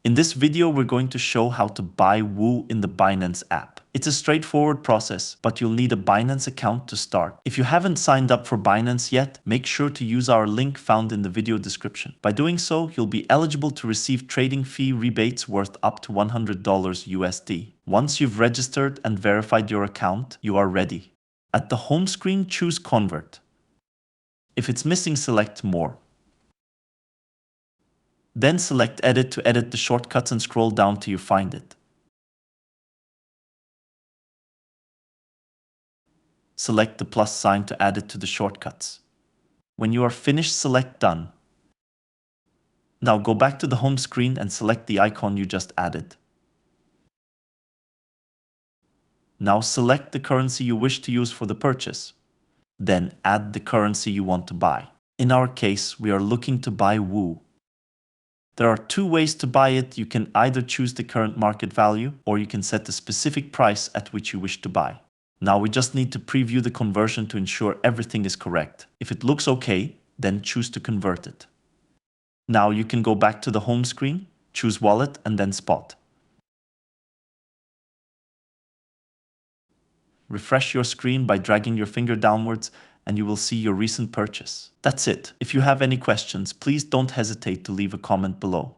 In this video, we're going to show how to buy Woo in the Binance app. It's a straightforward process, but you'll need a Binance account to start. If you haven't signed up for Binance yet, make sure to use our link found in the video description. By doing so, you'll be eligible to receive trading fee rebates worth up to $100 USD. Once you've registered and verified your account, you are ready. At the home screen, choose Convert. If it's missing, select More. Then select Edit to edit the shortcuts and scroll down till you find it. Select the plus sign to add it to the shortcuts. When you are finished, select Done. Now go back to the home screen and select the icon you just added. Now select the currency you wish to use for the purchase. Then add the currency you want to buy. In our case, we are looking to buy Woo. There are two ways to buy it. You can either choose the current market value, or you can set the specific price at which you wish to buy. Now we just need to preview the conversion to ensure everything is correct. If it looks okay, then choose to convert it. Now you can go back to the home screen, choose Wallet and then Spot. Refresh your screen by dragging your finger downwards and you will see your recent purchase. That's it. If you have any questions, please don't hesitate to leave a comment below.